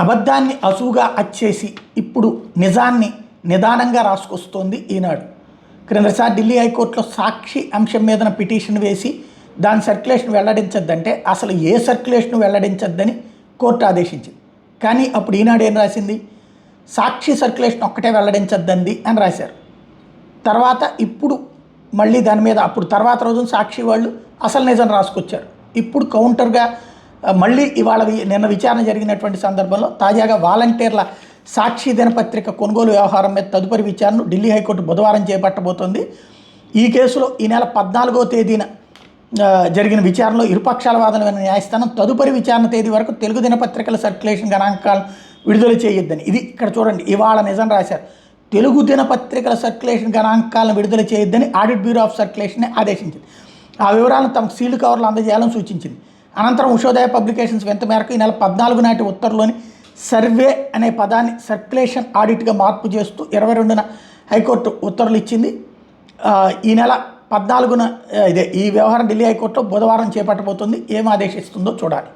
అబద్ధాన్ని అసువుగా అచ్చేసి ఇప్పుడు నిజాన్ని నిదానంగా రాసుకొస్తోంది ఈనాడు. క్రిందసారి ఢిల్లీ హైకోర్టులో సాక్షి అంశం మీదన పిటిషన్ వేసి దాని సర్క్యులేషన్ వెల్లడించద్దంటే అసలు ఏ సర్క్యులేషన్ వెల్లడించద్దని కోర్టు ఆదేశించింది. కానీ అప్పుడు ఈనాడు ఏం రాసింది, సాక్షి సర్క్యులేషన్ ఒక్కటే వెల్లడించద్దంది అని రాశారు. తర్వాత ఇప్పుడు మళ్ళీ దాని మీద అప్పుడు తర్వాత రోజున సాక్షి వాళ్ళు అసలు నిజం రాసుకొచ్చారు. ఇప్పుడు కౌంటర్గా మళ్ళీ ఇవాళ నిన్న విచారణ జరిగినటువంటి సందర్భంలో తాజాగా వాలంటీర్ల సాక్షి దినపత్రిక కొనుగోలు వ్యవహారం మీద తదుపరి విచారణను ఢిల్లీ హైకోర్టు బుధవారం చేపట్టబోతోంది. ఈ కేసులో ఈ నెల 14వ తేదీన జరిగిన విచారణలో ఇరుపక్షాల వాదన విన్న న్యాయస్థానం తదుపరి విచారణ తేదీ వరకు తెలుగు దినపత్రికల సర్క్యులేషన్ గణాంకాలను విడుదల చేయొద్దని, ఇది ఇక్కడ చూడండి ఇవాళ నిజం రాశారు, తెలుగు దినపత్రికల సర్క్యులేషన్ గణాంకాలను విడుదల చేయొద్దని ఆడిట్ బ్యూరో ఆఫ్ సర్క్యులేషన్ని ఆదేశించింది. ఆ వివరాలను తమకు సీల్డ్ కవర్లు అందజేయాలని సూచించింది. అనంతరం ఉషోదయ పబ్లికేషన్స్ వెంట మేరకు ఈ నెల 14 నాటి ఉత్తర్వులోని సర్వే అనే పదాన్ని సర్క్యులేషన్ ఆడిట్గా మార్పు చేస్తూ 22న హైకోర్టు ఉత్తర్వులు ఇచ్చింది. ఈ నెల 14న ఈ వ్యవహారం ఢిల్లీ హైకోర్టులో బుధవారం చేపట్టబోతుంది. ఏం ఆదేశిస్తుందో చూడాలి.